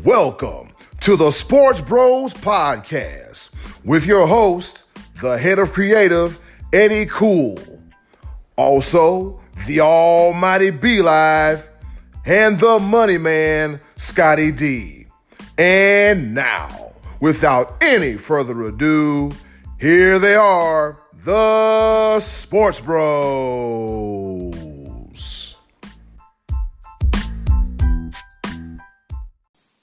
Welcome to the SportsBros Podcast with your host, the head of creative, Eddie Cool. Also, the almighty B-Live and the money man, Scotty D. And now, without any further ado, here they are, the SportsBros.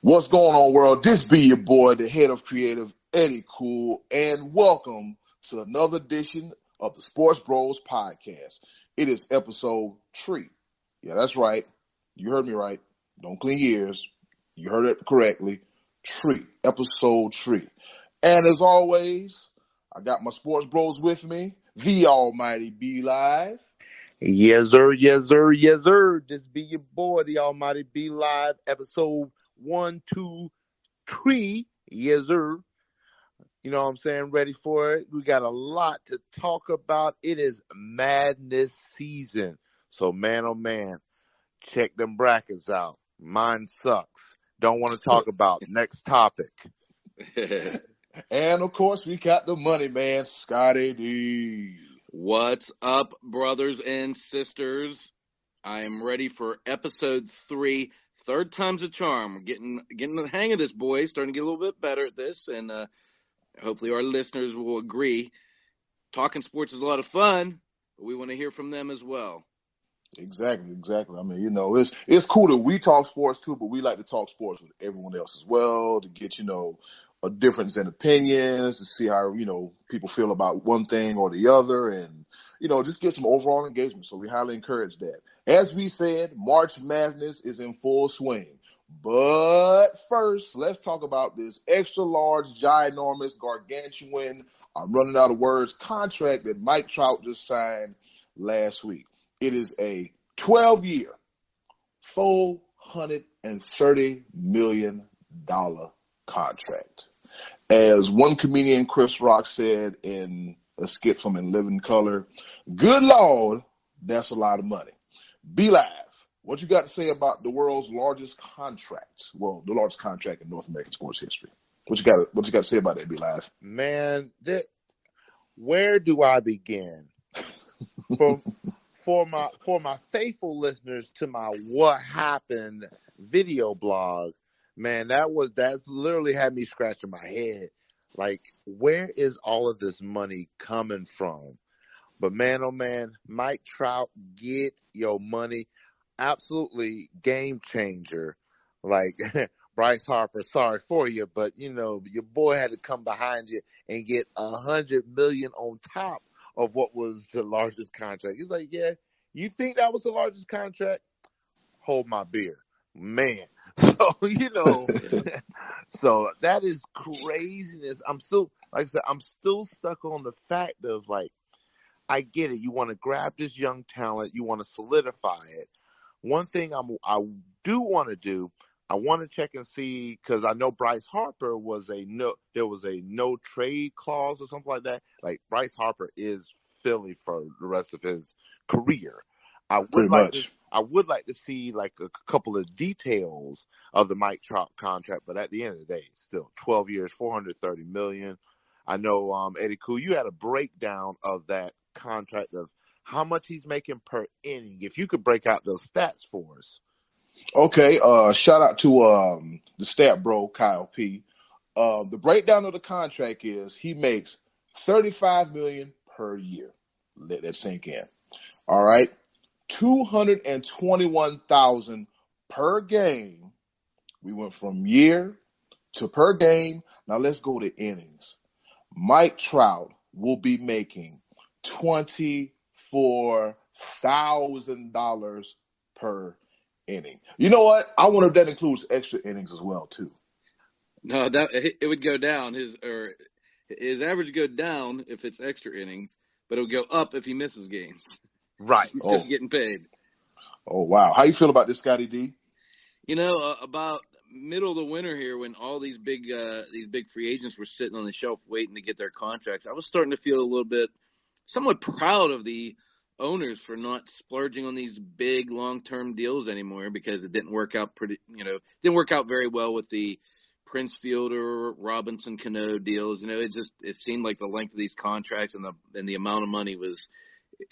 What's going on, world? This be your boy, the head of creative, Eddie Cool, and welcome to another edition of the SportsBros Podcast. It is episode 3. Yeah, that's right. You heard me right. Don't clean your ears. You heard it correctly. 3. Episode 3. And as always, I got my sports bros with me, the almighty B-Live. Yes, sir. Yes, sir. Yes, sir. This be your boy, the almighty B-Live, episode 1, 2, 3. Yes, sir. You know what I'm saying? Ready for it? We got a lot to talk about. It is madness season. So, man, oh, man, check them brackets out. Mine sucks. Don't want to talk about. Next topic. And, of course, we got the money man, Scotty D. What's up, brothers and sisters? I am ready for episode 3. Third time's a charm. We're getting the hang of this, boys. Starting to get a little bit better at this, and hopefully our listeners will agree. Talking sports is a lot of fun, but we want to hear from them as well. Exactly. I mean, you know, it's cool that we talk sports too, but we like to talk sports with everyone else as well to get, you know, a difference in opinions, to see how, you know, people feel about one thing or the other, and, you know, just get some overall engagement. So we highly encourage that. As we said, March Madness is in full swing. But first, let's talk about this extra large, ginormous, gargantuan, I'm running out of words, contract that Mike Trout just signed last week. It is a 12-year, $430 million contract. As one comedian, Chris Rock, said in a skit from In Living Color, good Lord, that's a lot of money. B-Live, what you got to say about the world's largest contract? Well, the largest contract in North American sports history. What you got to say about that, B-Live? Man, where do I begin? For my faithful listeners to my What Happened video blog, man, that's literally had me scratching my head. Like, where is all of this money coming from? But man, oh man, Mike Trout, get your money. Absolutely game changer. Like Bryce Harper, sorry for you, but you know, your boy had to come behind you and get $100 million on top of what was the largest contract. He's like, yeah, you think that was the largest contract? Hold my beer. Man. So, you know, so that is craziness. I'm still stuck on the fact of, like, I get it. You want to grab this young talent. You want to solidify it. One thing I do want to do, I want to check and see, because I know Bryce Harper there was a no trade clause or something like that. Like, Bryce Harper is Philly for the rest of his career. I would like to see like a couple of details of the Mike Trout contract, but at the end of the day, still 12 years, $430 million. I know, Eddie Cool, you had a breakdown of that contract of how much he's making per inning. If you could break out those stats for us. Okay, shout out to the stat bro, Kyle P. The breakdown of the contract is he makes $35 million per year. Let that sink in. All right. $221,000 per game. We went from year to per game. Now let's go to innings. Mike Trout will be making $24,000 per inning. You know what? I wonder if that includes extra innings as well too. No, it would go down. His average would go down if it's extra innings, but it would go up if he misses games. Right. He's still getting paid. Oh, wow. How you feel about this, Scotty D? You know, about middle of the winter here, when all these big free agents were sitting on the shelf waiting to get their contracts, I was starting to feel a little bit somewhat proud of the owners for not splurging on these big long-term deals anymore because it didn't work out didn't work out very well with the Prince Fielder, Robinson Cano deals. It seemed like the length of these contracts and the amount of money was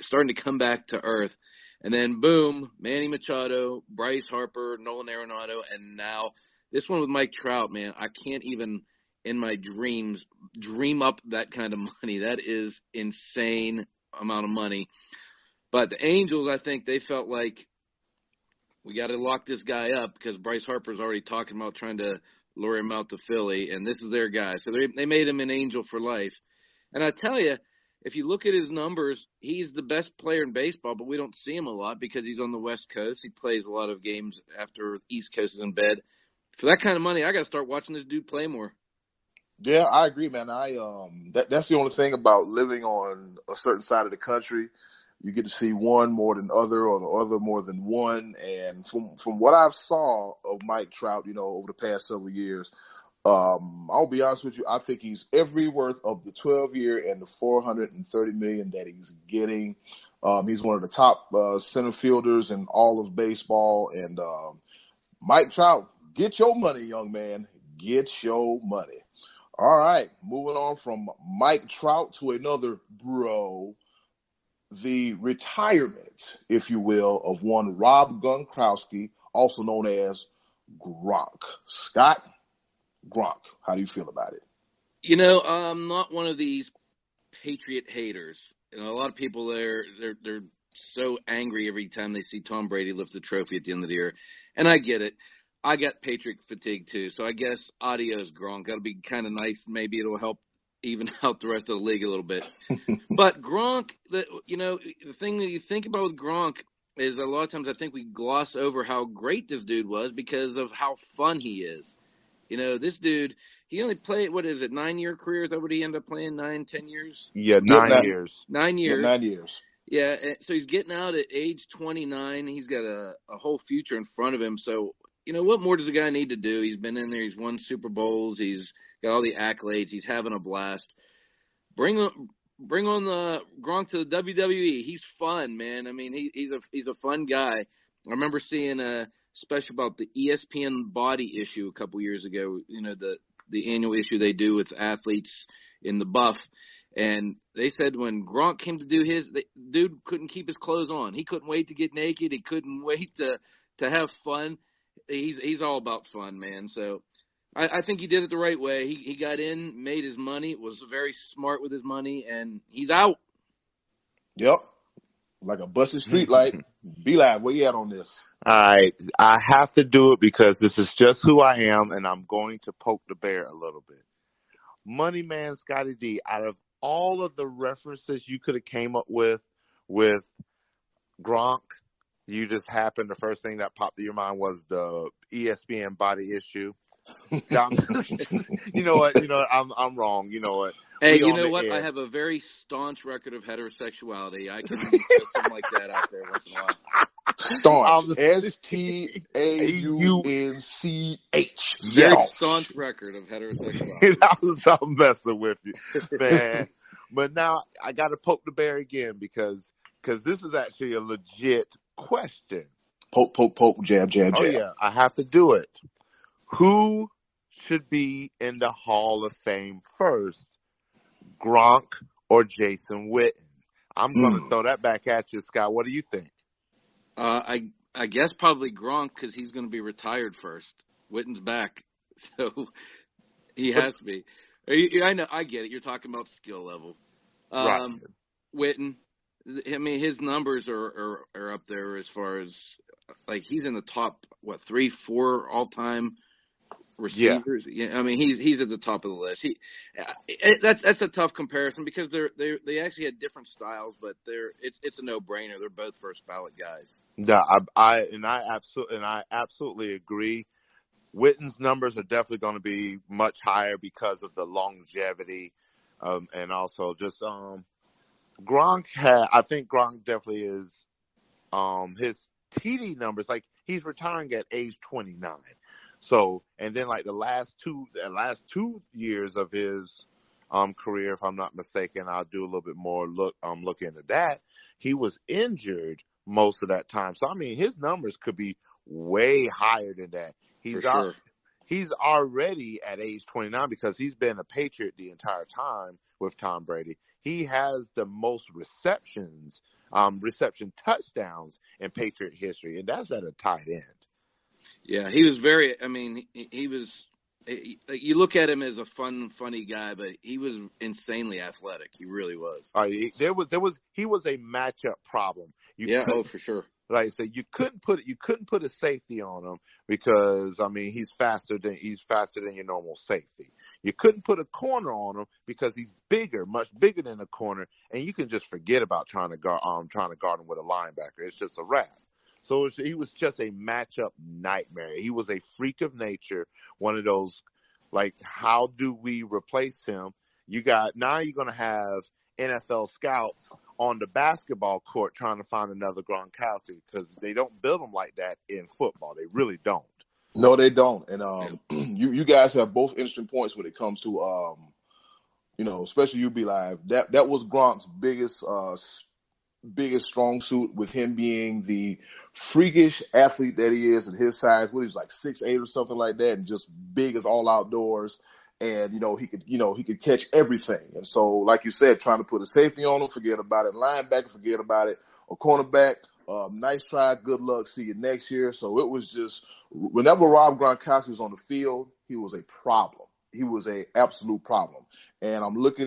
starting to come back to earth. And then boom, Manny Machado, Bryce Harper, Nolan Arenado, and now this one with Mike Trout, man. I can't even in my dreams dream up that kind of money. That is insane amount of money. But the Angels, I think they felt like we got to lock this guy up because Bryce Harper's already talking about trying to lure him out to Philly, and this is their guy. So they made him an Angel for life. And I tell you, if you look at his numbers, he's the best player in baseball, but we don't see him a lot because he's on the West Coast. He plays a lot of games after East Coast is in bed. For that kind of money, I got to start watching this dude play more. Yeah, I agree, man. That's the only thing about living on a certain side of the country. You get to see one more than other, or the other more than one. And from what I've saw of Mike Trout, over the past several years, I'll be honest with you, I think he's every worth of the 12-year and the $430 million that he's getting. He's one of the top center fielders in all of baseball. And Mike Trout, get your money, young man. Get your money. All right, moving on from Mike Trout to another bro, the retirement, if you will, of one Rob Gronkowski, also known as Gronk. Scott, Gronk, how do you feel about it? I'm not one of these Patriot haters. A lot of people they're so angry every time they see Tom Brady lift the trophy at the end of the year, and I get it. I got Patriot fatigue too, so I guess adios Gronk. That'll be kind of nice. Maybe it'll help even out the rest of the league a little bit. But Gronk, the thing that you think about with Gronk is a lot of times I think we gloss over how great this dude was because of how fun he is. This dude, he only played, 9-year career? Is that what he ended up playing, 9-10 years? Yeah, 9 years. 9 years. Yeah, 9 years. Yeah, so he's getting out at age 29. He's got a whole future in front of him. So, what more does a guy need to do? He's been in there. He's won Super Bowls. He's got all the accolades. He's having a blast. Bring on the Gronk to the WWE. He's fun, man. I mean, he's a fun guy. I remember seeing a special about the ESPN body issue a couple years ago. The annual issue they do with athletes in the buff. And they said when Gronk came to do his, the dude couldn't keep his clothes on. He couldn't wait to get naked. He couldn't wait to have fun. He's all about fun, man. So I think he did it the right way. He got in, made his money, was very smart with his money, and he's out. Yep. Like a busted street light. Be live. Where you at on this? All right. I have to do it because this is just who I am, and I'm going to poke the bear a little bit. Money Man Scotty D, out of all of the references you could have came up with Gronk, the first thing that popped to your mind was the ESPN body issue. You know what? I'm wrong. You know what? Hey, you know what? I have a very staunch record of heterosexuality. I can do something like that out there once in a while. Staunch. STAUNCH. Very staunch record of heterosexuality. I'm messing with you, man. But now I got to poke the bear again because this is actually a legit question. Poke, jab, jab, jab. Oh, yeah. I have to do it. Who should be in the Hall of Fame first, Gronk or Jason Witten? I'm going to throw that back at you, Scott. What do you think? I guess probably Gronk because he's going to be retired first. Witten's back, so he has to be. I know. I get it. You're talking about skill level. Right. Witten, I mean, his numbers are up there as far as like he's in the top 3, 4 all time receivers. Yeah. I mean, he's at the top of the list. That's a tough comparison because they actually had different styles, but it's a no-brainer. They're both first ballot guys. Yeah, I absolutely agree. Witten's numbers are definitely going to be much higher because of the longevity, and also just Gronk I think Gronk definitely is his TD numbers, like he's retiring at age 29. So, and then like the last two years of his career, if I'm not mistaken. I'll do a little bit more look into that. He was injured most of that time. So, I mean, his numbers could be way higher than that. For sure. He's already at age 29 because he's been a Patriot the entire time with Tom Brady. He has the most reception touchdowns in Patriot history, and that's at a tight end. Yeah, he was he was, you look at him as a funny guy, but he was insanely athletic. He really was. He was a matchup problem. For sure. Like I said, you couldn't put a safety on him because, I mean, he's faster than your normal safety. You couldn't put a corner on him because he's much bigger than a corner, and you can just forget about trying to guard him with a linebacker. It's just a wrap. So he was just a matchup nightmare. He was a freak of nature, one of those, like, how do we replace him? You're going to have NFL scouts on the basketball court trying to find another Gronkowski because they don't build them like that in football. They really don't. No, they don't. And you guys have both interesting points when it comes to especially you, Be Live. That was Gronk's biggest strong suit, with him being the freakish athlete that he is at his size. He's like 6'8" or something like that, and just big as all outdoors. And, he could catch everything. And so, like you said, trying to put a safety on him, forget about it. Linebacker, forget about it. A cornerback, nice try, good luck, see you next year. So it was just, whenever Rob Gronkowski was on the field, he was a problem. He was an absolute problem. And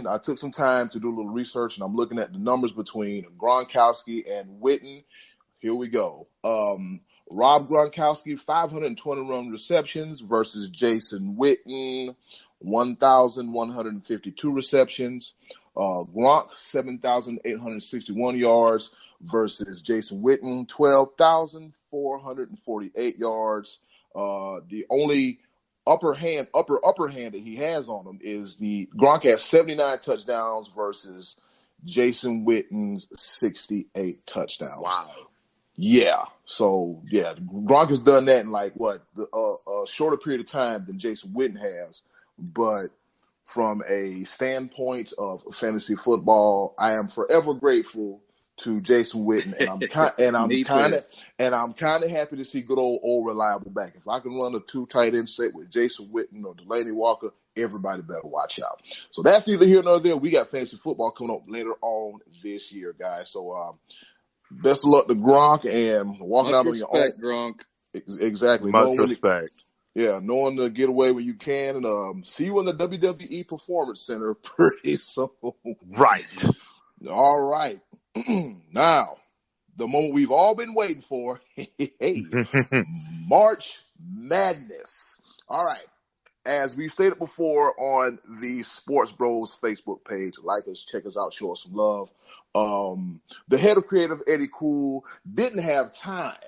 I took some time to do a little research, and I'm looking at the numbers between Gronkowski and Witten. Here we go. Rob Gronkowski, 521 receptions versus Jason Witten, 1,152 receptions. Gronk, 7,861 yards versus Jason Witten, 12,448 yards. The only upper hand that he has on him is Gronk has 79 touchdowns versus Jason Witten's 68 touchdowns. Wow. Yeah. So, yeah, Gronk has done that in a shorter period of time than Jason Witten has. But from a standpoint of fantasy football, I am forever grateful to Jason Witten, and I'm kind of happy to see good old reliable back. If I can run a 2 tight end set with Jason Witten or Delaney Walker, everybody better watch out. So that's neither here nor there. We got fantasy football coming up later on this year, guys. So best of luck to Gronk and walking out on your own. Gronk. Exactly. Much respect. Knowing to get away when you can, and see you in the WWE Performance Center pretty soon. Right. All right. Now, the moment we've all been waiting for. March Madness. All right. As we've stated before on the Sports Bros Facebook page, like us, check us out, show us some love. The head of creative, Eddie Cool, didn't have time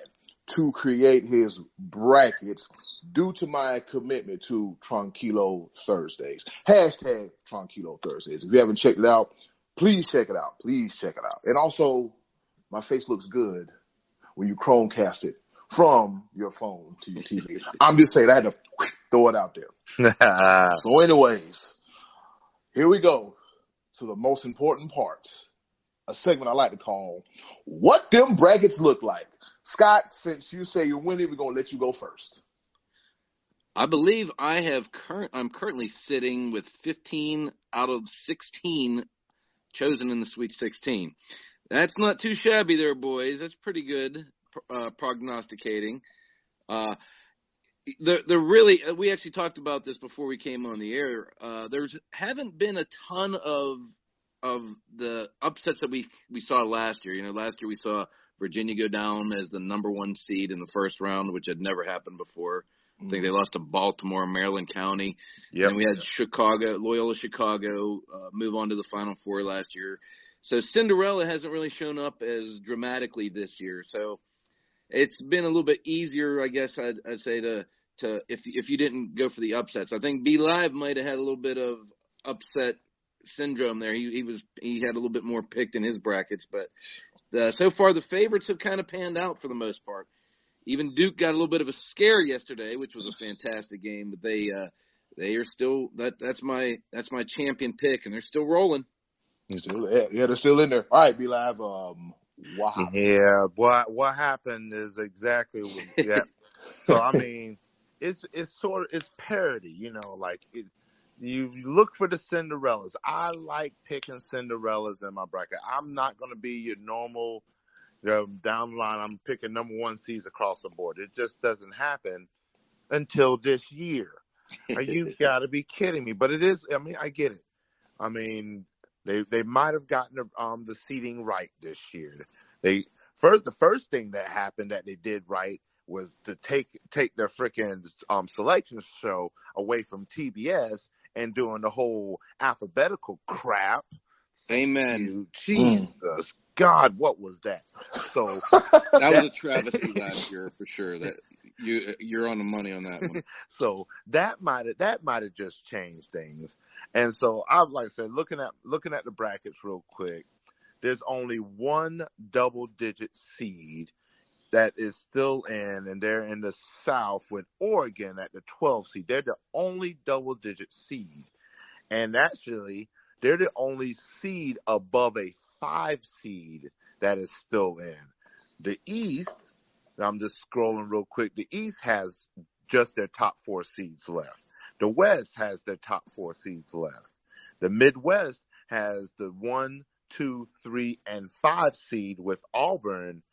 to create his brackets due to my commitment to Tranquilo Thursdays. Hashtag Tranquilo Thursdays. If you haven't checked it out, please check it out. Please check it out. And also, my face looks good when you Chromecast it from your phone to your TV. I'm just saying, I had to throw it out there. So anyways, here we go to the most important part, a segment I like to call What Them Brackets Look Like. Scott, since you say you're winning, we're going to let you go first. I believe I'm currently sitting with 15 out of 16 chosen in the Sweet 16. That's not too shabby there, boys. That's pretty good prognosticating. We actually talked about this before we came on the air. There's haven't been a ton of the upsets that we saw last year. Last year we saw Virginia go down as the number 1 seed in the first round, which had never happened before. I think they lost to Baltimore, Maryland County. Yep. And we had Loyola Chicago, move on to the Final Four last year. So Cinderella hasn't really shown up as dramatically this year. So it's been a little bit easier, I guess I'd say, to if you didn't go for the upsets. I think B Live might have had a little bit of upset syndrome there. He had a little bit more picked in his brackets, but so far the favorites have kind of panned out for the most part. Even Duke got a little bit of a scare yesterday, which was a fantastic game, but they are still that's my champion pick, and they're still rolling. They're still in there. All right, Be Live. What happened? Yeah, what happened is exactly what. Yeah. So I mean, it's parody, like you look for the Cinderellas. I like picking Cinderellas in my bracket. I'm not going to be your normal down the line. I'm picking number one seeds across the board. It just doesn't happen until this year. You got to be kidding me. But it is. I mean, I get it. I mean, they might have gotten the seeding right this year. The first thing that happened that they did right was to take their freaking selection show away from TBS and doing the whole alphabetical crap. Amen. Jesus God, what was that? So that was a travesty last year for sure. That you're on the money on that one. So that might have just changed things. And so I like I said, looking at the brackets real quick, there's only one double-digit seed that is still in, and they're in the South with Oregon at the 12 seed. They're the only double-digit seed. And actually, they're the only seed above a 5 seed that is still in. The East, I'm just scrolling real quick, the East has just their top 4 seeds left. The West has their top 4 seeds left. The Midwest has the 1, 2, 3, and 5 seed with Auburn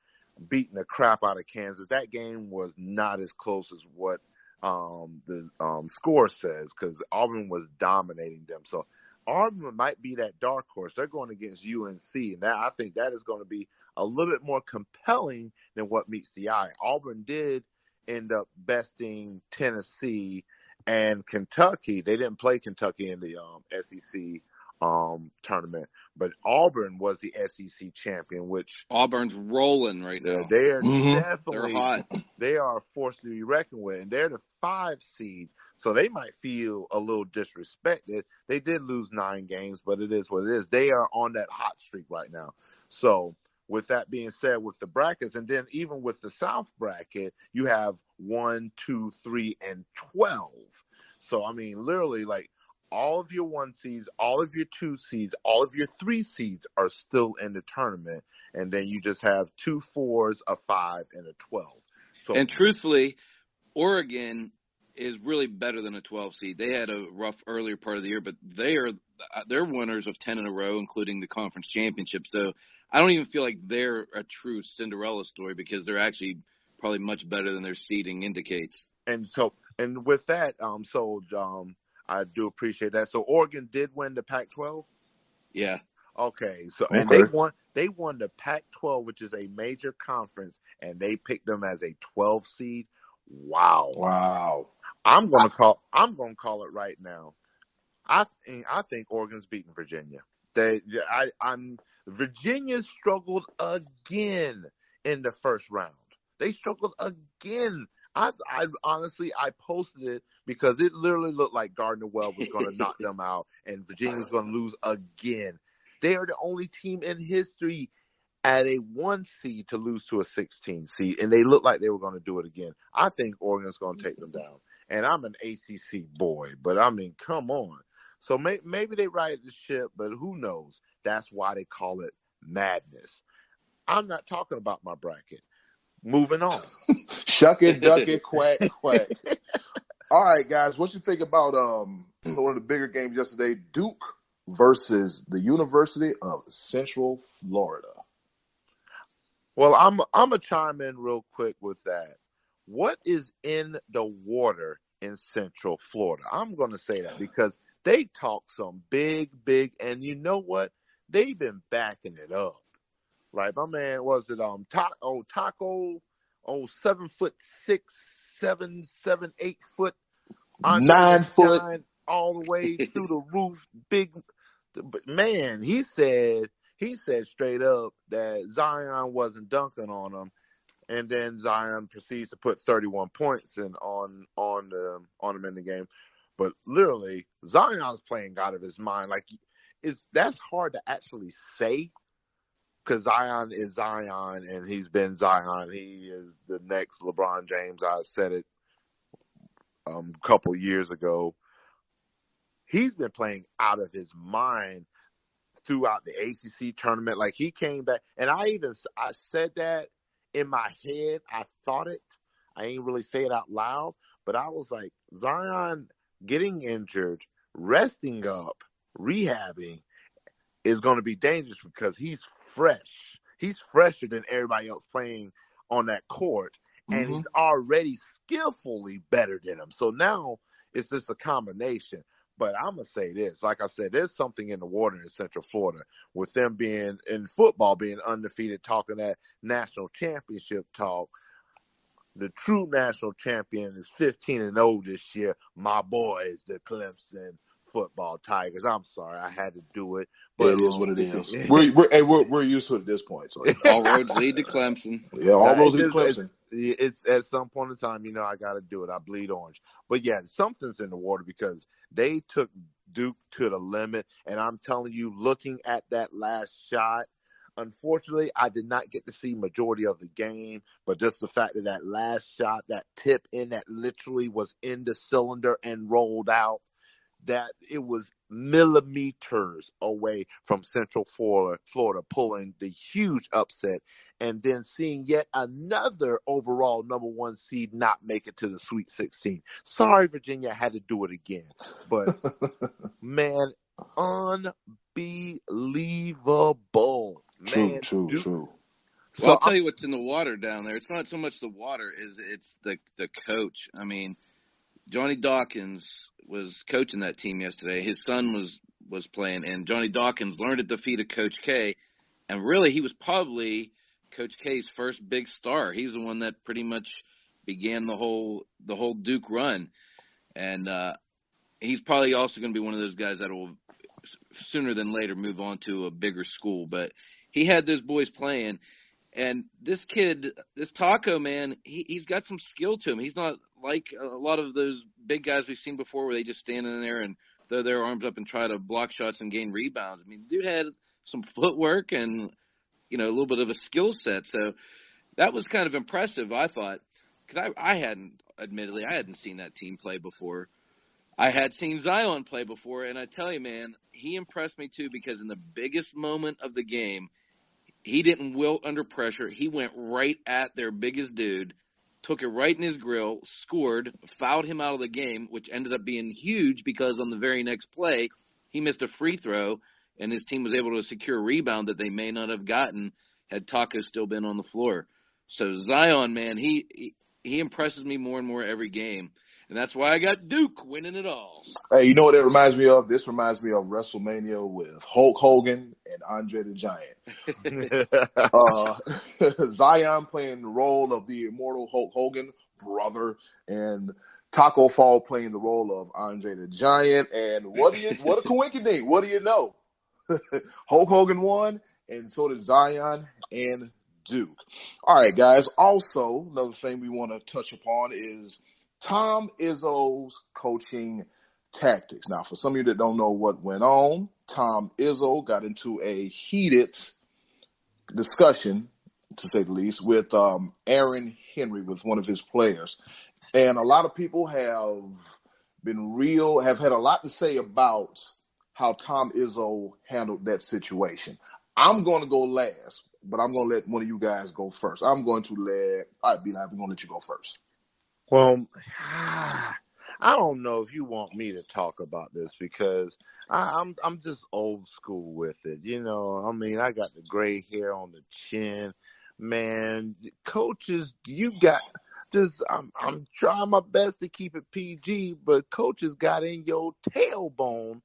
beating the crap out of Kansas. That game was not as close as what the score says, because Auburn was dominating them. So Auburn might be that dark horse. They're going against UNC, and I think that is going to be a little bit more compelling than what meets the eye. Auburn did end up besting Tennessee and Kentucky. They didn't play Kentucky in the SEC tournament, but Auburn was the SEC champion, which Auburn's rolling right now. They are definitely, they're hot. They are a force to be reckoned with, and they're the 5 seed, so they might feel a little disrespected. They did lose 9 games, but it is what it is. They are on that hot streak right now. So with that being said, with the brackets, and then even with the South bracket, you have 1, 2, 3, and 12. So I mean, literally, like, all of your 1 seeds, all of your 2 seeds, all of your 3 seeds are still in the tournament. And then you just have 2 4s, a 5, and a 12. So, and truthfully, Oregon is really better than a 12 seed. They had a rough earlier part of the year, but they're winners of 10 in a row, including the conference championship. So I don't even feel like they're a true Cinderella story, because they're actually probably much better than their seeding indicates. And with that, I do appreciate that. So Oregon did win the Pac-12? Yeah. Okay. So okay. And they won the Pac-12, which is a major conference, and they picked them as a 12 seed. Wow. I'm gonna call it right now. I think Oregon's beating Virginia. Virginia struggled again in the first round. They struggled again. I honestly posted it because it literally looked like Gardner-Webb was going to knock them out, and Virginia was going to lose again. They are the only team in history at a 1 seed to lose to a 16 seed, and they look like they were going to do it again. I think Oregon's going to take them down. And I'm an ACC boy, but I mean, come on. So maybe they ride the ship, but who knows? That's why they call it madness. I'm not talking about my bracket. Moving on. Shuck it, duck it, quack, quack. All right, guys, what you think about one of the bigger games yesterday, Duke versus the University of Central Florida? Well, I'm gonna chime in real quick with that. What is in the water in Central Florida? I'm gonna say that because they talk some big, and you know what? They've been backing it up. Like my man, was it Taco, 7'6", 7, 8 foot, 9 foot, all the way through the roof. Big man, he said straight up that Zion wasn't dunking on him, and then Zion proceeds to put 31 points on him in the game. But literally, Zion's playing out of his mind. Like, that's hard to actually say. Because Zion is Zion, and he's been Zion. He is the next LeBron James. I said it a couple years ago. he's been playing out of his mind throughout the ACC tournament. Like, he came back, and I said that in my head. I thought it. I ain't really say it out loud, but I was like, Zion getting injured, resting up, rehabbing is going to be dangerous because he's fresh. He's fresher than everybody else playing on that court, and he's already skillfully better than him. So now it's just a combination. But I'm going to say this. Like I said, there's something in the water in Central Florida with them being, in football, being undefeated, talking that national championship talk. The true national champion is 15-0 this year. My boys, the Clemson football Tigers. I'm sorry, I had to do it. But it is what it is. We're used to it at this point. So all roads lead to Clemson. Yeah, all roads lead to Clemson. It's at some point in time, I got to do it. I bleed orange. But yeah, something's in the water because they took Duke to the limit. And I'm telling you, looking at that last shot, unfortunately, I did not get to see majority of the game, but just the fact that last shot, that tip in that literally was in the cylinder and rolled out, that it was millimeters away from Central Florida pulling the huge upset, and then seeing yet another overall number 1 seed not make it to the Sweet 16. Sorry, Virginia had to do it again, but man, unbelievable. Man, True. Well, I'll tell you what's in the water down there. It's not so much the water, it's the coach. I mean, Johnny Dawkins was coaching that team yesterday. His son was playing, and Johnny Dawkins learned at the feet of Coach K, and really he was probably Coach K's first big star. He's the one that pretty much began the whole Duke run, and he's probably also going to be one of those guys that will sooner than later move on to a bigger school. But he had those boys playing. And this kid, this Taco, man, he's got some skill to him. He's not like a lot of those big guys we've seen before where they just stand in there and throw their arms up and try to block shots and gain rebounds. I mean, dude had some footwork and, a little bit of a skill set. So that was kind of impressive, I thought, because I hadn't seen that team play before. I had seen Zion play before, and I tell you, man, he impressed me too because in the biggest moment of the game, he didn't wilt under pressure. He went right at their biggest dude, took it right in his grill, scored, fouled him out of the game, which ended up being huge because on the very next play, he missed a free throw, and his team was able to secure a rebound that they may not have gotten had Taco still been on the floor. So Zion, man, he impresses me more and more every game. And that's why I got Duke winning it all. Hey, you know what that reminds me of? This reminds me of WrestleMania with Hulk Hogan and Andre the Giant. Zion playing the role of the immortal Hulk Hogan, brother, and Taco Fall playing the role of Andre the Giant. And what a coincidence. What do you know? Hulk Hogan won, and so did Zion and Duke. All right, guys. Also, another thing we want to touch upon is Tom Izzo's coaching tactics. Now, for some of you that don't know what went on, Tom Izzo got into a heated discussion, to say the least, with Aaron Henry, with one of his players. And a lot of people have had a lot to say about how Tom Izzo handled that situation. I'm going to go last, but I'm going to let one of you guys go first. All right, B-Line, we're going to let you go first. Well, I don't know if you want me to talk about this because I'm just old school with it. I mean, I got the gray hair on the chin. Man, coaches, you got just, I'm trying my best to keep it PG, but coaches got in your tailbone.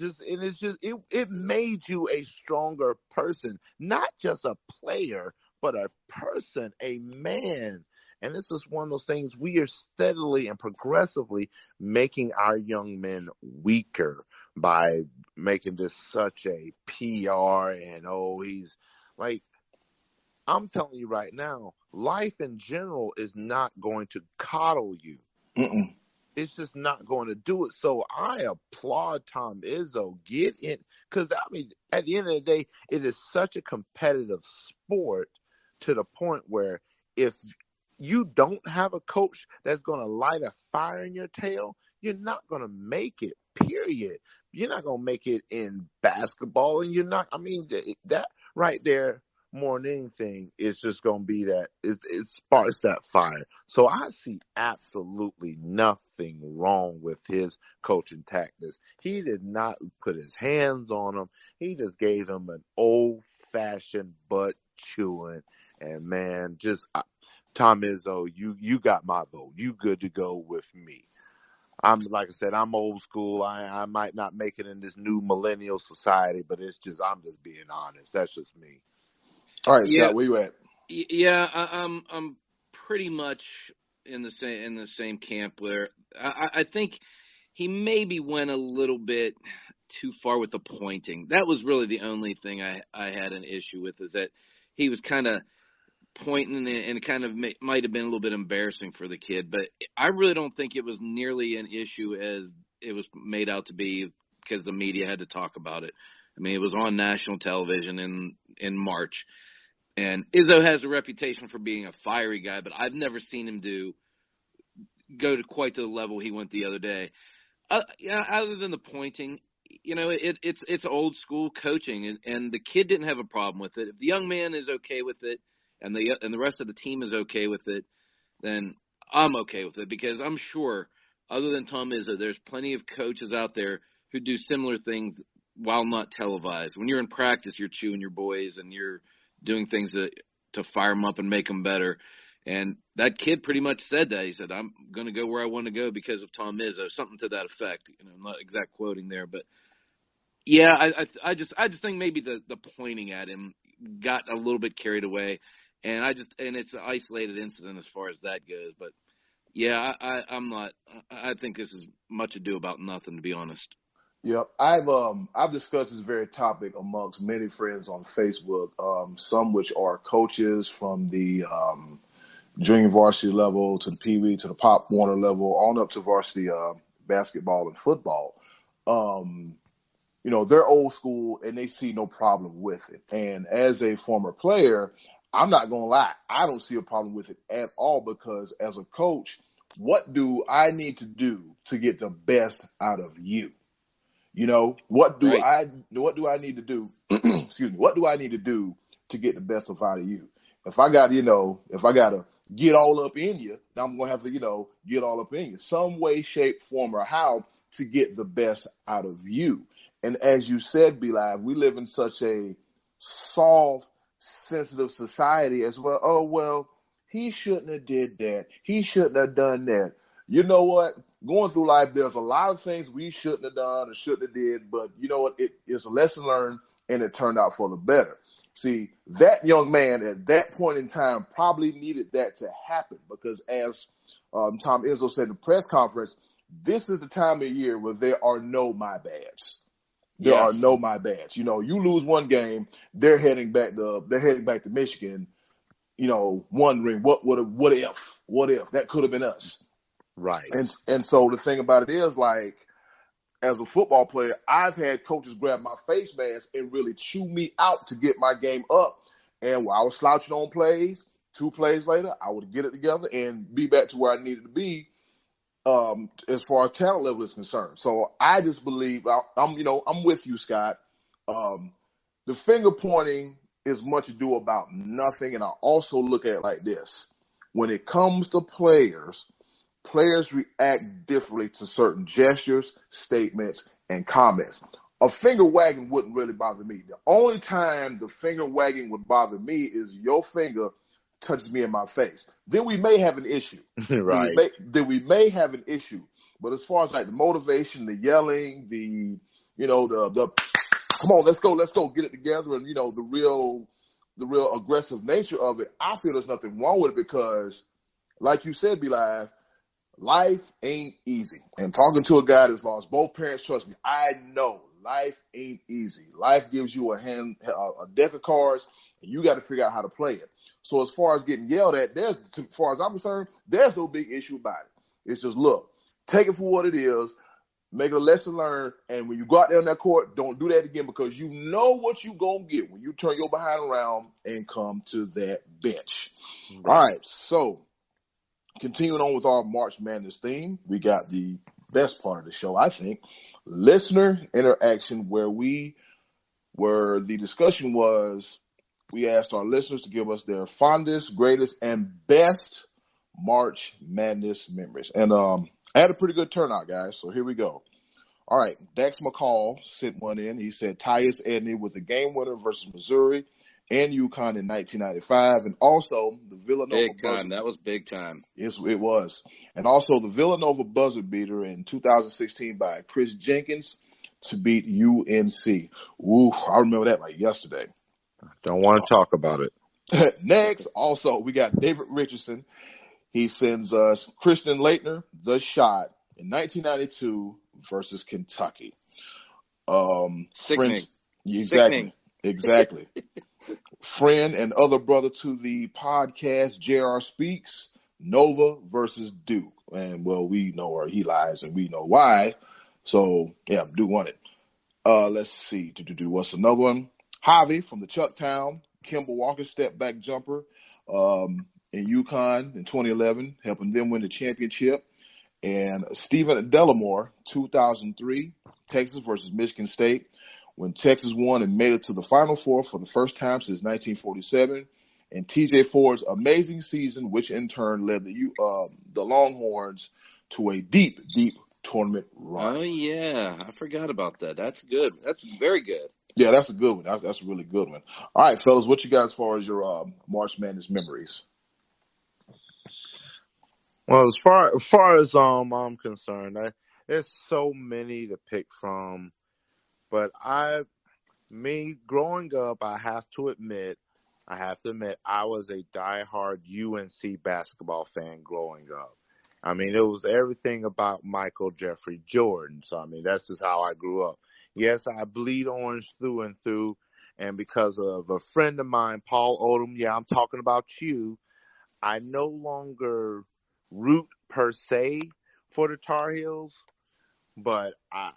And it's just, it made you a stronger person, not just a player, but a person, a man. And this is one of those things we are steadily and progressively making our young men weaker by making this such a PR and, he's like, I'm telling you right now, life in general is not going to coddle you. Mm-mm. It's just not going to do it. So I applaud Tom Izzo. Get in. Because, I mean, at the end of the day, it is such a competitive sport to the point where if you don't have a coach that's going to light a fire in your tail, you're not going to make it, period. You're not going to make it in basketball, and you're not, I mean, that right there, more than anything, is just going to be that it sparks that fire. So I see absolutely nothing wrong with his coaching tactics. He did not put his hands on him. He just gave him an old-fashioned butt chewing. And, man, just Tom Izzo, you got my vote. You good to go with me. Like I said, I'm old school. I might not make it in this new millennial society, but I'm just being honest. That's just me. All right, Scott, where you at? Yeah, I'm pretty much in the same camp where I think he maybe went a little bit too far with the pointing. That was really the only thing I had an issue with, is that he was kind of pointing, and it kind of might have been a little bit embarrassing for the kid. But I really don't think it was nearly an issue as it was made out to be, because the media had to talk about it. I mean, it was on national television in March. And Izzo has a reputation for being a fiery guy, but I've never seen him go to quite to the level he went the other day. Other than the pointing, it's old school coaching, and the kid didn't have a problem with it. If the young man is okay with it, and the rest of the team is okay with it, then I'm okay with it, because I'm sure, other than Tom Izzo, there's plenty of coaches out there who do similar things while not televised. When you're in practice, you're chewing your boys, and you're doing things to fire them up and make them better. And that kid pretty much said that. He said, I'm going to go where I want to go because of Tom Izzo, something to that effect. I'm not exact quoting there, but yeah, I just think maybe the pointing at him got a little bit carried away, and it's an isolated incident as far as that goes. But yeah, I think this is much ado about nothing, to be honest. Yep, I've discussed this very topic amongst many friends on Facebook, some which are coaches from the junior varsity level to the Pee Wee to the Pop Warner level, on up to varsity basketball and football. They're old school and they see no problem with it. And as a former player, I'm not going to lie, I don't see a problem with it at all, because as a coach, what do I need to do to get the best out of you? What do I need to do? Excuse me. What do I need to do to get the best out of you? If I got to get all up in you, then I'm going to have to, get all up in you, some way, shape, form, or how, to get the best out of you. And as you said, B-Live, we live in such a soft, sensitive society as well. Oh, well, he shouldn't have did that. He shouldn't have done that. You know what? Going through life, there's a lot of things we shouldn't have done or shouldn't have did, but you know what? It is a lesson learned, and it turned out for the better. See, that young man at that point in time probably needed that to happen, because as Tom Izzo said in the press conference, this is the time of year where there are no my bads. There are no my bads. You lose one game, they're heading back to Michigan, wondering what if that could have been us. Right. And so the thing about it is, like, as a football player, I've had coaches grab my face mask and really chew me out to get my game up. And while I was slouching on plays, 2 plays later, I would get it together and be back to where I needed to be, as far as talent level is concerned. So I just believe I'm with you, Scott. The finger pointing is much ado about nothing. And I also look at it like this. When it comes to players react differently to certain gestures, statements, and comments. A finger wagging wouldn't really bother me. The only time the finger wagging would bother me is your finger touches me in my face. Then we may have an issue. Right. Then we may have an issue. But as far as like the motivation, the yelling, the come on, let's go, get it together, and the real aggressive nature of it, I feel there's nothing wrong with it, because, like you said, B-Live, life ain't easy. And talking to a guy that's lost both parents, trust me, I know life ain't easy. Life gives you a deck of cards, and you got to figure out how to play it. So as far as getting yelled at, as far as I'm concerned, there's no big issue about it. It's just, look, take it for what it is, make it a lesson learned, and when you go out there on that court, don't do that again, because you know what you're going to get when you turn your behind around and come to that bench. Right. All right, so continuing on with our March Madness theme, we got the best part of the show, I think, listener interaction, where the discussion was, we asked our listeners to give us their fondest, greatest, and best March Madness memories. And I had a pretty good turnout, guys, so here we go. All right, Dax McCall sent one in. He said Tyus Edney with the game winner versus Missouri and UConn in 1995, and also the Villanova Big time. That was big time. Yes, it was. And also the Villanova buzzer beater in 2016 by Chris Jenkins to beat UNC. Ooh, I remember that like yesterday. Don't want to talk about it. Next, also, we got David Richardson. He sends us Christian Laettner, The Shot, in 1992 versus Kentucky. Sickening. Exactly. Friend and other brother to the podcast, J.R. Speaks, Nova versus Duke. And, well, we know where he lies and we know why. So, yeah, Duke won it. Let's see. What's another one? Javi from the Chucktown, Kimball Walker step back jumper in UConn in 2011, helping them win the championship. And Stephen Delamore, 2003, Texas versus Michigan State, when Texas won and made it to the Final Four for the first time since 1947. And TJ Ford's amazing season, which in turn led the Longhorns to a deep, deep tournament run. Oh, yeah. I forgot about that. That's good. That's very good. Yeah, that's a good one. That's a really good one. All right, fellas, what you got as far as your March Madness memories? Well, as far as I'm concerned, there's so many to pick from. But growing up, I have to admit, I was a diehard UNC basketball fan growing up. I mean, it was everything about Michael Jeffrey Jordan. So, I mean, that's just how I grew up. Yes, I bleed orange through and through. And because of a friend of mine, Paul Odom, yeah, I'm talking about you, I no longer root per se for the Tar Heels. But I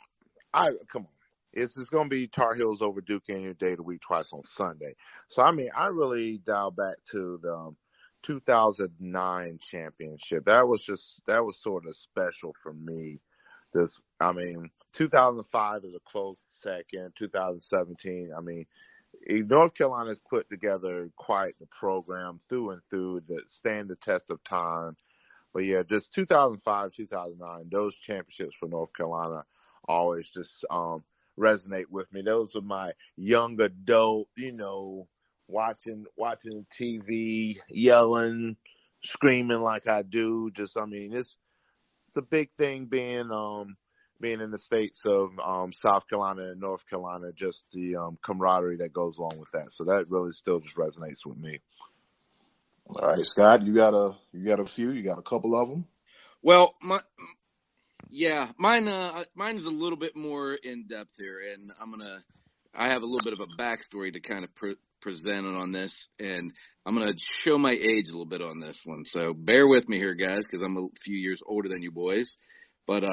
come on. It's just going to be Tar Heels over Duke any day of the week, twice on Sunday. So, I mean, I really dial back to the 2009 championship. That was sort of special for me. 2005 is a close second. 2017, I mean, North Carolina's put together quite the program through and through that stand the test of time. But yeah, just 2005, 2009, those championships for North Carolina always just resonate with me. Those are my young adult, watching TV, yelling, screaming like I do. Just, I mean, it's a big thing being in the states of South Carolina and North Carolina, just the camaraderie that goes along with that. So that really still just resonates with me. All right, Scott, you got a few, you got a couple of them. Well, mine's a little bit more in depth here, and I have a little bit of a backstory to kind of present on this, and I'm gonna show my age a little bit on this one. So bear with me here, guys, because I'm a few years older than you boys. But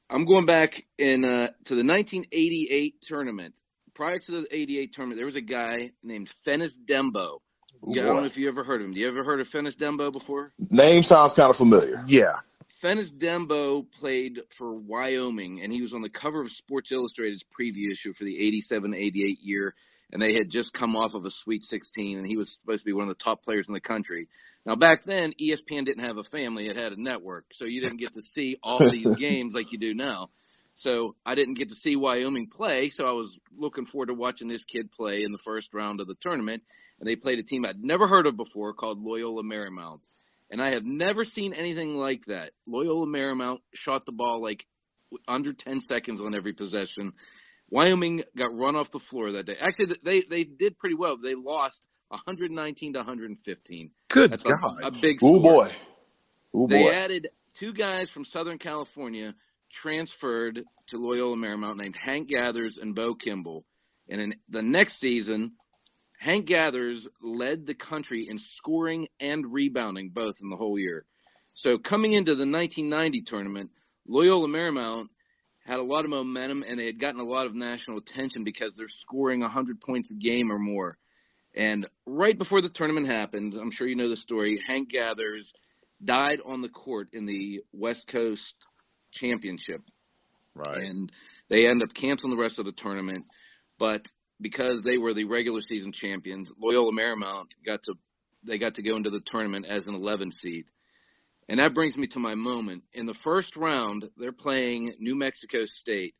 I'm going back to the 1988 tournament. Prior to the 88 tournament, there was a guy named Fennis Dembo. I don't know if you ever heard of him. Do you ever heard of Fennis Dembo before? Name sounds kind of familiar. Yeah. Fennis Dembo played for Wyoming, and he was on the cover of Sports Illustrated's preview issue for the 87-88 year, and they had just come off of a Sweet 16, and he was supposed to be one of the top players in the country. Now, back then, ESPN didn't have a family. It had a network, so you didn't get to see all these games like you do now. So I didn't get to see Wyoming play, so I was looking forward to watching this kid play in the first round of the tournament, and they played a team I'd never heard of before called Loyola Marymount. And I have never seen anything like that. Loyola Marymount shot the ball like under 10 seconds on every possession. Wyoming got run off the floor that day. Actually, they did pretty well. They lost 119 to 115. Good God. God. A big score. Ooh, boy. They added two guys from Southern California, transferred to Loyola Marymount, named Hank Gathers and Bo Kimball. And in the next season, Hank Gathers led the country in scoring and rebounding, both in the whole year. So coming into the 1990 tournament, Loyola Marymount had a lot of momentum, and they had gotten a lot of national attention because they're scoring 100 points a game or more. And right before the tournament happened, I'm sure you know the story, Hank Gathers died on the court in the West Coast championship. Right. And they end up canceling the rest of the tournament. But because they were the regular season champions, Loyola Marymount got to go into the tournament as an 11 seed. And that brings me to my moment. In the first round, they're playing New Mexico State.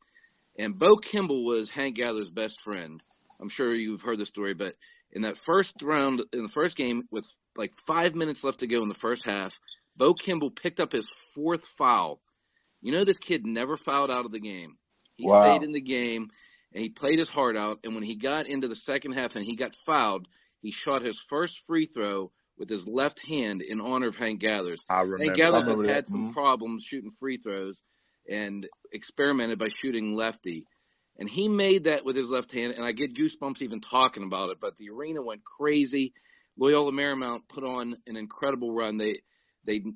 And Bo Kimball was Hank Gather's best friend. I'm sure you've heard the story, but in that first round, in the first game, with like 5 minutes left to go in the first half, Bo Kimball picked up his 4th foul. You know, this kid never fouled out of the game. He stayed in the game, and he played his heart out. And when he got into the second half and he got fouled, he shot his first free throw with his left hand in honor of Hank Gathers. I remember. Hank Gathers I remember had that. some problems shooting free throws and experimented by shooting lefty. And he made that with his left hand, and I get goosebumps even talking about it. But the arena went crazy. Loyola Marymount put on an incredible run. They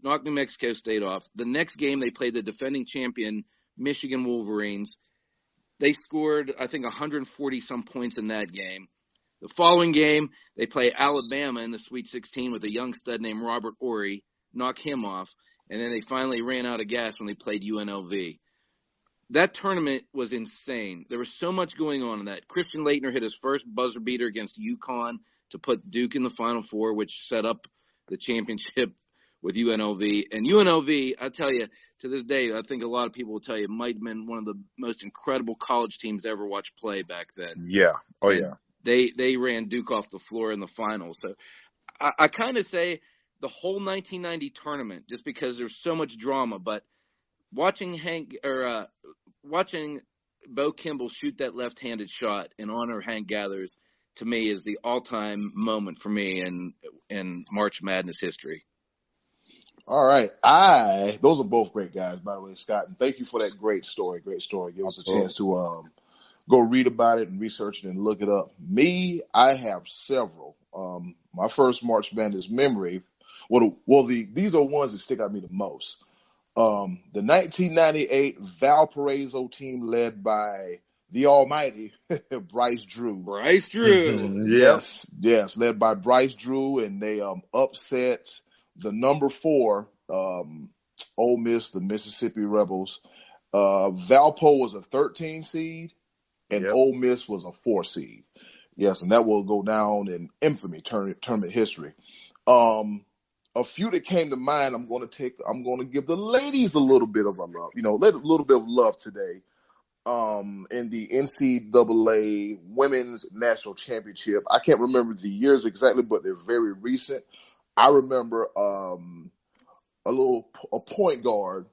knocked New Mexico State off. The next game, they played the defending champion Michigan Wolverines. They scored, I think, 140-some points in that game. The following game, they play Alabama in the Sweet 16 with a young stud named Robert Ory, knock him off, and then they finally ran out of gas when they played UNLV. That tournament was insane. There was so much going on in that. Christian Laettner hit his first buzzer beater against UConn to put Duke in the Final Four, which set up the championship with UNLV. And UNLV, I tell you, to this day, I think a lot of people will tell you, might have been one of the most incredible college teams to ever watch play back then. Yeah. Oh, And yeah. They ran Duke off the floor in the finals. So I kind of say the whole 1990 tournament, just because there's so much drama, but watching Bo Kimball shoot that left-handed shot in honor of Hank Gathers, to me, is the all-time moment for me in March Madness history. All right. Those are both great guys, by the way, Scott. And thank you for that great story. Great story. Give us a chance to go read about it and research it and look it up. Me, I have several. My first March Madness memory, these are ones that stick out to me the most. The 1998 Valparaiso team led by the almighty Bryce Drew. Bryce Drew. Yes, led by Bryce Drew, and they upset the number 4 Ole Miss, the Mississippi Rebels. Valpo was a 13 seed, and Ole Miss was a 4 seed. Yes, and that will go down in infamy tournament history. A few that came to mind, I'm going to give the ladies a little bit of a love, a little bit of love today. In the NCAA Women's National Championship. I can't remember the years exactly, but they're very recent. I remember a point guard,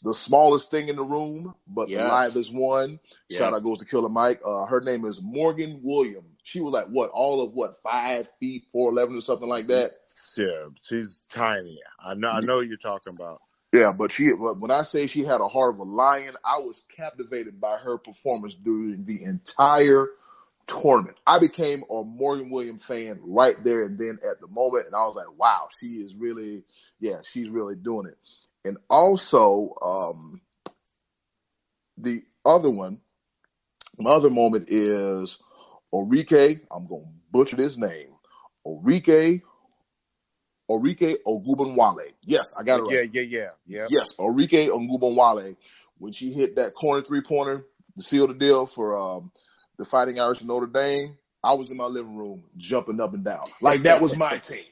the smallest thing in the room, but the livest one. Yes. Shout out goes to Killer Mike. Her name is Morgan Williams. She was like 5 feet 4'11" or something like that. Yeah, she's tiny. I know you're talking about. Yeah, but when I say she had a heart of a lion, I was captivated by her performance during the entire tournament. I became a Morgan Williams fan right there and then at the moment, and I was like, wow, she's really doing it. And also, my other moment is Orike. I'm going to butcher this name. Orike Ogunbowale. Yes, I got it right. Yeah. Yes, Orike Ogunbowale. When she hit that corner 3-pointer to seal the deal for the Fighting Irish of Notre Dame, I was in my living room jumping up and down. Like that was my team.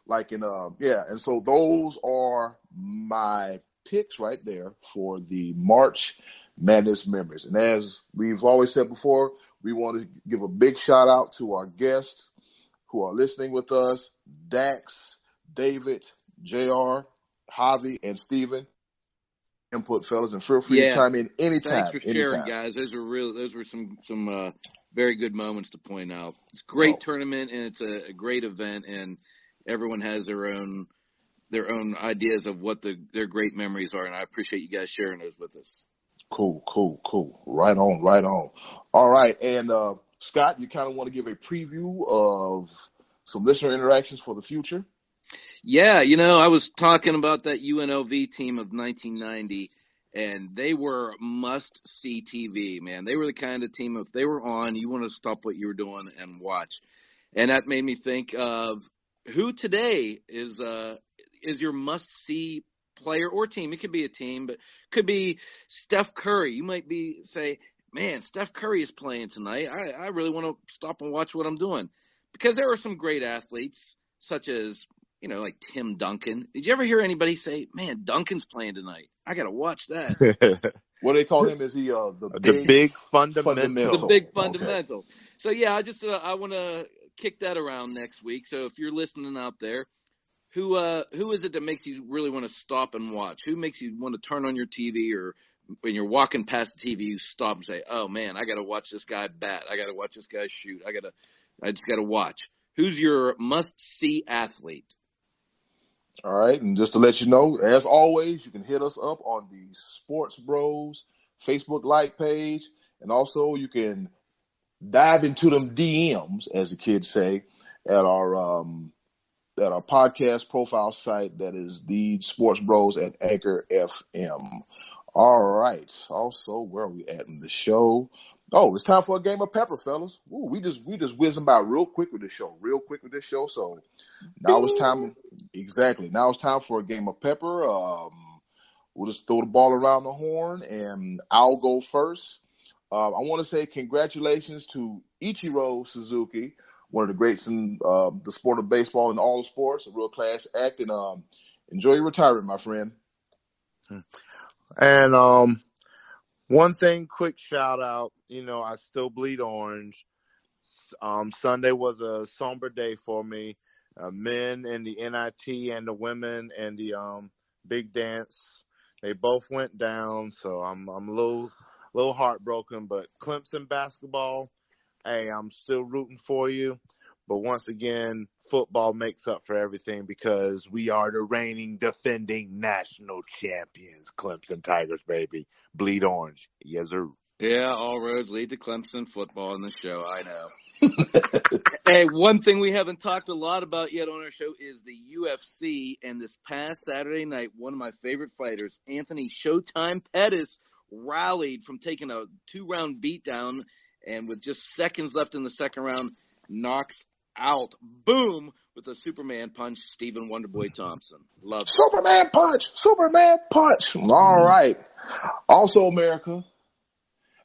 And so those are my picks right there for the March Madness memories. And as we've always said before, we want to give a big shout out to our guests who are listening with us, Dax, David, JR, Javi, and Steven. Input, fellas, and feel free to chime in anytime. Thanks for sharing, guys. Those were some very good moments to point out. It's a great tournament, and it's a great event, and everyone has their own ideas of what their great memories are, and I appreciate you guys sharing those with us. Cool. Right on. All right, and Scott, you kind of want to give a preview of some listener interactions for the future? Yeah, I was talking about that UNLV team of 1990, and they were must-see TV, man. They were the kind of team, if they were on, you want to stop what you were doing and watch. And that made me think of who today is your must-see player or team. It could be a team, but could be Steph Curry. You might say, man, Steph Curry is playing tonight. I really want to stop and watch what I'm doing. Because there are some great athletes, such as, like Tim Duncan. Did you ever hear anybody say, man, Duncan's playing tonight? I got to watch that. What do they call him? Is he the big fundamental? The big fundamental. Okay. So, yeah, I want to kick that around next week. So if you're listening out there, who is it that makes you really want to stop and watch? Who makes you want to turn on your TV, or when you're walking past the TV, you stop and say, oh, man, I got to watch this guy bat. I got to watch this guy shoot. I just got to watch. Who's your must-see athlete? All right, and just to let you know, as always, you can hit us up on the Sports Bros Facebook like page, and also you can dive into them DMs, as the kids say, at our podcast profile site, that is the Sports Bros at Anchor FM. All right. Also, where are we at in the show? Oh, it's time for a game of pepper, fellas. Ooh, we just whizzing by real quick with this show. So now it's time. Exactly. Now it's time for a game of pepper. We'll just throw the ball around the horn, and I'll go first. I want to say congratulations to Ichiro Suzuki, one of the greats in the sport of baseball and all the sports, a real class act, and enjoy your retirement, my friend. And one thing, quick shout out, I still bleed orange. Sunday was a somber day for me. Men in the NIT and the women in the big dance, they both went down, so I'm a little heartbroken. But Clemson basketball, hey, I'm still rooting for you. But once again, football makes up for everything because we are the reigning, defending national champions. Clemson Tigers, baby. Bleed orange. Yes, sir. Yeah, all roads lead to Clemson football in the show. I know. Hey, one thing we haven't talked a lot about yet on our show is the UFC. And this past Saturday night, one of my favorite fighters, Anthony Showtime Pettis, rallied from taking a 2-round beatdown, and with just seconds left in the second round, knocks out, boom, with a Superman punch, Stephen Wonderboy Thompson. Love it. Superman punch. All right. Also, America,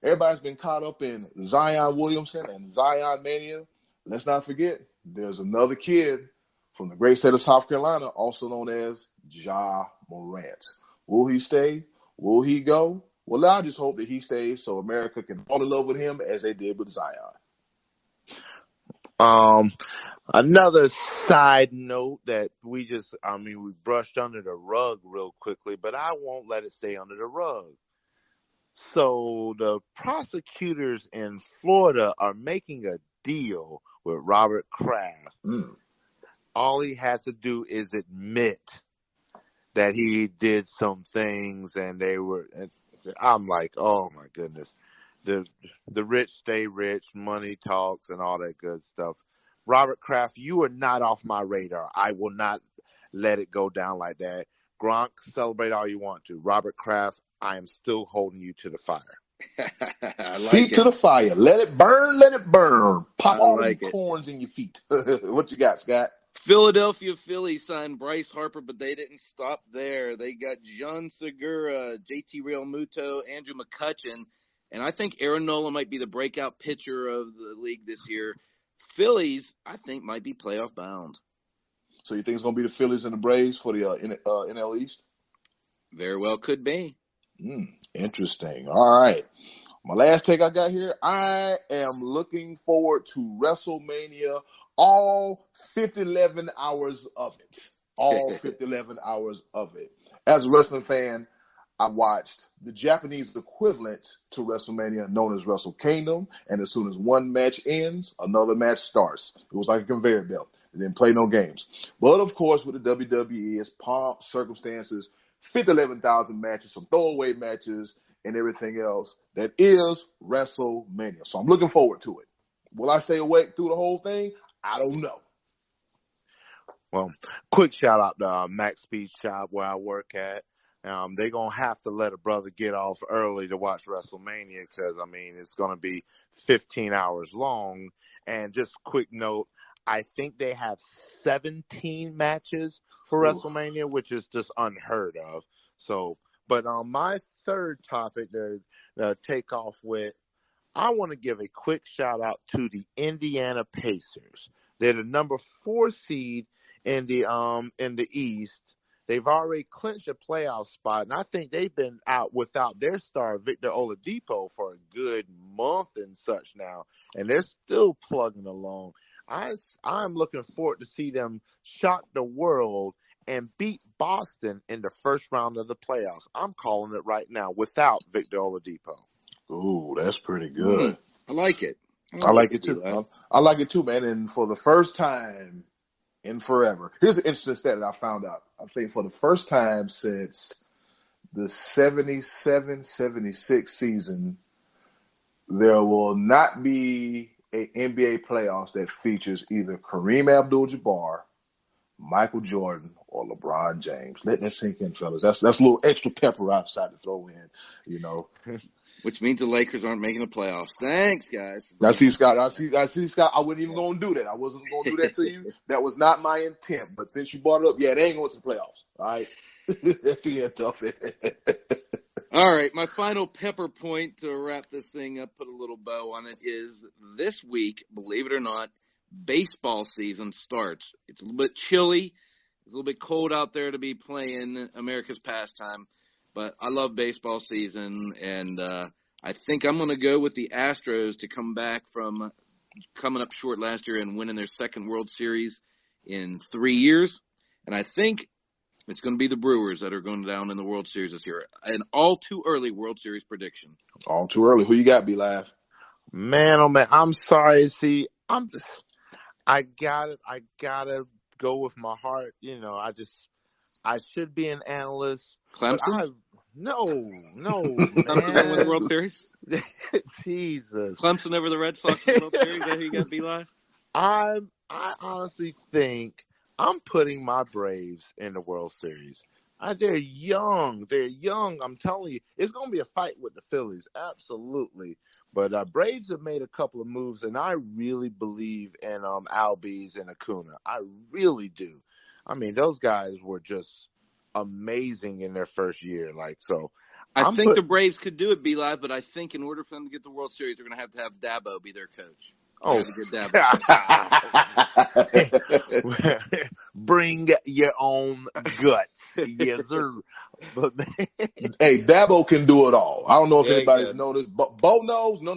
everybody's been caught up in Zion Williamson and Zion Mania. Let's not forget, there's another kid from the great state of South Carolina, also known as Ja Morant. Will he stay? Will he go? Well, I just hope that he stays so America can fall in love with him as they did with Zion. Another side note that we brushed under the rug real quickly, but I won't let it stay under the rug. So the prosecutors in Florida are making a deal with Robert Kraft. All he has to do is admit that he did some things, and I'm like, oh my goodness. The rich stay rich, money talks, and all that good stuff. Robert Kraft, you are not off my radar. I will not let it go down like that. Gronk, celebrate all you want to. Robert Kraft, I am still holding you to the fire. Feet to the fire. Let it burn. Pop all the corns in your feet. What you got, Scott? Philadelphia Phillies signed Bryce Harper, but they didn't stop there. They got John Segura, JT Realmuto, Andrew McCutchen, and I think Aaron Nola might be the breakout pitcher of the league this year. Phillies, I think, might be playoff bound. So you think it's going to be the Phillies and the Braves for the NL East? Very well could be. Interesting. All right. My last take I got here, I am looking forward to WrestleMania, all 11 hours of it. All 11 hours of it. As a wrestling fan, I watched the Japanese equivalent to WrestleMania known as Wrestle Kingdom, and as soon as one match ends, another match starts. It was like a conveyor belt. It didn't play no games. But, of course, with the WWE, it's pomp, circumstances, 11,000 matches, some throwaway matches, and everything else that is WrestleMania. So I'm looking forward to it. Will I stay awake through the whole thing? I don't know. Well, quick shout out to Max Speed Shop where I work at. They're going to have to let a brother get off early to watch WrestleMania because, it's going to be 15 hours long. And just quick note, I think they have 17 matches for WrestleMania, which is just unheard of. So, but on my third topic to take off with, I want to give a quick shout out to the Indiana Pacers. They're the number 4 seed in the East. They've already clinched a playoff spot, and I think they've been out without their star, Victor Oladipo, for a good month and such now, and they're still plugging along. I'm looking forward to see them shock the world and beat Boston in the first round of the playoffs. I'm calling it right now without Victor Oladipo. Ooh, that's pretty good. I like it. I like it too. I like it too, man. And for the first time in forever, here's an interesting stat that I found out. I think for the first time since the 77-76 season, there will not be an NBA playoffs that features either Kareem Abdul-Jabbar, Michael Jordan, or LeBron James. Let that sink in, fellas. That's a little extra pepper I decided to throw in, you know. Which means the Lakers aren't making the playoffs. Thanks, guys. I see, Scott. I see, Scott. I wasn't even going to do that. I wasn't going to do that to you. That was not my intent. But since you brought it up, yeah, they ain't going to the playoffs. All right. That's the end of it. All right. My final pepper point to wrap this thing up, put a little bow on it, is this week, believe it or not, baseball season starts. It's a little bit chilly. It's a little bit cold out there to be playing America's pastime. But I love baseball season, and I think I'm going to go with the Astros to come back from coming up short last year and winning their second World Series in 3 years. And I think it's going to be the Brewers that are going down in the World Series this year. An all too early World Series prediction. All too early. Who you got, B-Live? Man, oh man, I'm sorry. See, I gotta go with my heart. You know, I should be an analyst. Clemson? No. Clemson going to win the World Series? Jesus. Clemson over the Red Sox in the World Series? Is that who you got, B-Live? I honestly think I'm putting my Braves in the World Series. They're young. I'm telling you, it's going to be a fight with the Phillies. Absolutely. But Braves have made a couple of moves, and I really believe in Albies and Acuna. I really do. I mean, those guys were just amazing in their first year. I think the Braves could do it, B-Live, but I think in order for them to get the World Series, they're going to have Dabo be their coach. Oh, bring your own guts, yes sir. But hey, Dabo can do it all. I don't know if anybody's noticed, but Bo knows. No.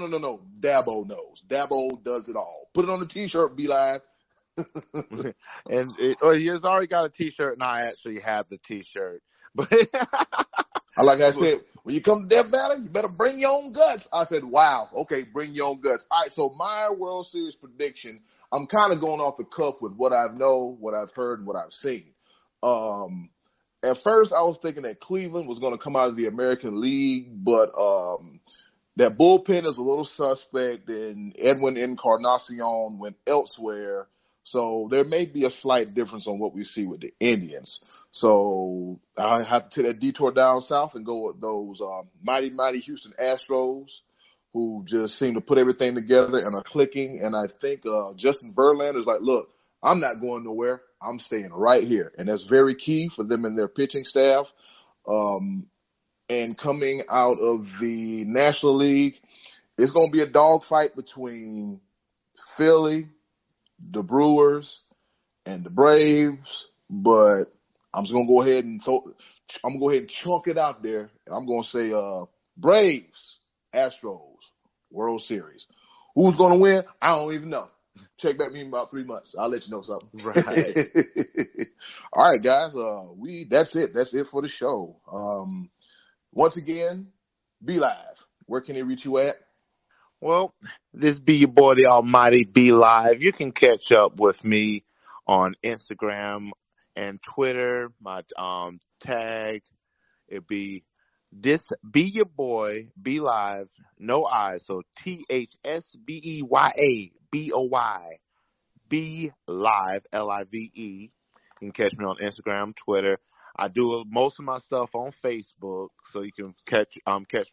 Dabo knows. Dabo does it all. Put it on the T-shirt, B-Live. And he has already got a T-shirt, and I actually have the T-shirt. But like I said, when you come to Death Valley, you better bring your own guts. I said, wow, okay, bring your own guts. All right, so my World Series prediction, I'm kind of going off the cuff with what I know, what I've heard, and what I've seen. At first, I was thinking that Cleveland was going to come out of the American League, but that bullpen is a little suspect, and Edwin Encarnacion went elsewhere. So there may be a slight difference on what we see with the Indians. So I have to take that detour down south and go with those mighty Houston Astros, who just seem to put everything together and are clicking. And I think Justin Verlander is like, look, I'm not going nowhere. I'm staying right here. And that's very key for them and their pitching staff. And coming out of the National League, it's going to be a dogfight between Philly, the Brewers, and the Braves, but I'm just gonna go ahead and chunk it out there. I'm gonna say Braves, Astros, World Series. Who's gonna win? I don't even know. Check back me in about 3 months. I'll let you know something. Right. All right, guys. That's it. That's it for the show. Once again, Be Live. Where can they reach you at? Well, this be your boy, the almighty Be Live. You can catch up with me on Instagram and Twitter. My tag, it'd be this be your boy, Be Live, no I. So THSBEYABOY, Be Live, LIVE. You can catch me on Instagram, Twitter. I do most of my stuff on Facebook, so you can catch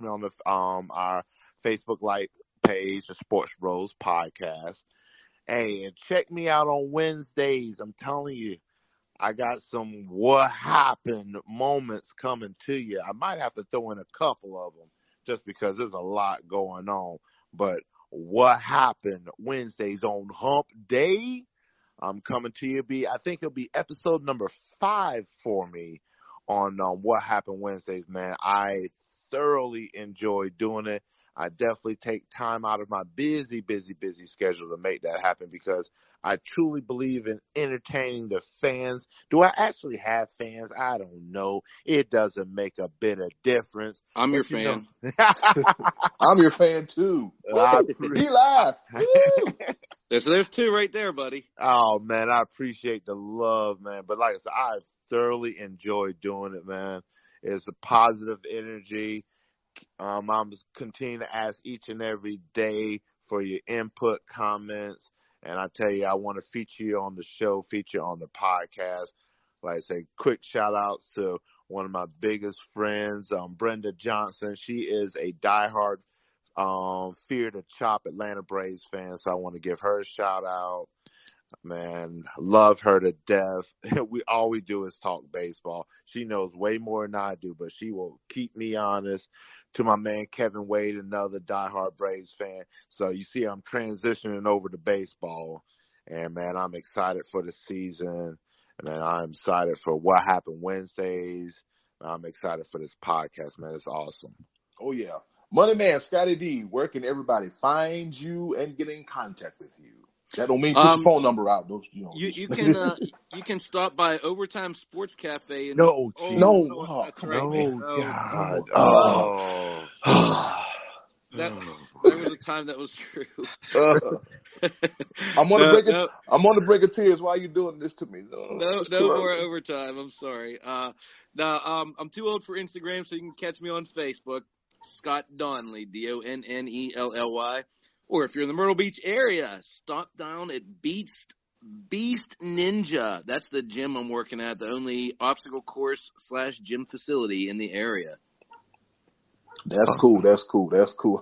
me on the our Facebook page, the SportsBros Podcast. Hey, and check me out on Wednesdays. I'm telling you, I got some what happened moments coming to you. I might have to throw in a couple of them just because there's a lot going on. But what happened Wednesdays on Hump Day? I'm coming to you. I think it'll be episode number 5 for me on What Happened Wednesdays, man. I thoroughly enjoy doing it. I definitely take time out of my busy schedule to make that happen because I truly believe in entertaining the fans. Do I actually have fans? I don't know. It doesn't make a bit of difference. I'm your fan. I'm your fan too. Be live. So there's 2 right there, buddy. Oh, man, I appreciate the love, man. But like I said, I thoroughly enjoy doing it, man. It's a positive energy. I'm continuing to ask each and every day for your input, comments. And I tell you, I want to feature you on the show, feature on the podcast. Like I say, quick shout outs to one of my biggest friends, Brenda Johnson. She is a diehard Fear to Chop Atlanta Braves fan. So I want to give her a shout out. Man, love her to death. All we do is talk baseball. She knows way more than I do, but she will keep me honest. To my man Kevin Wade, another diehard Braves fan. So you see, I'm transitioning over to baseball, and man, I'm excited for the season. And man, I'm excited for What Happened Wednesdays. I'm excited for this podcast, man. It's awesome. Oh yeah, Money Man Scotty D. Where can everybody find you and get in contact with you? That don't mean put your phone number out. You can stop by Overtime Sports Cafe. And, No, that's right. God. There was a time that was true. I'm on the brink of tears. Why are you doing this to me? No more overtime. I'm sorry. I'm too old for Instagram, so you can catch me on Facebook, Scott Donnelly, Donnelly. Or if you're in the Myrtle Beach area, stop down at Beast Ninja. That's the gym I'm working at, the only obstacle course / gym facility in the area. That's cool.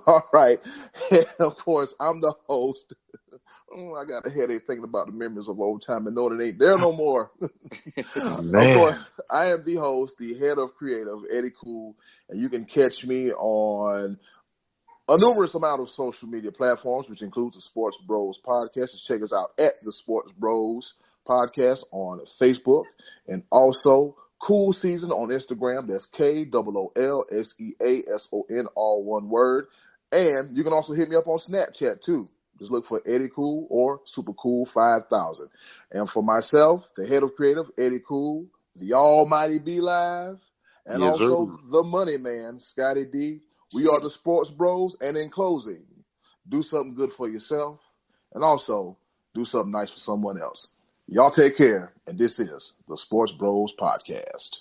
All right. And of course, I'm the host. I got a headache thinking about the memories of old time and know that ain't there no more. Of course, I am the host, the head of creative, Eddie Cool, and you can catch me on a numerous amount of social media platforms, which includes the SportsBros Podcast. Just check us out at the SportsBros Podcast on Facebook, and also Cool Season on Instagram. That's KOOLSEASON, all one word. And you can also hit me up on Snapchat too. Just look for Eddie Cool or Super Cool 5000. And for myself, the head of creative, Eddie Cool, the Almighty Be Live, and also the Money Man, Scotty D. We are the Sports Bros, and in closing, do something good for yourself, and also do something nice for someone else. Y'all take care, and this is the Sports Bros Podcast.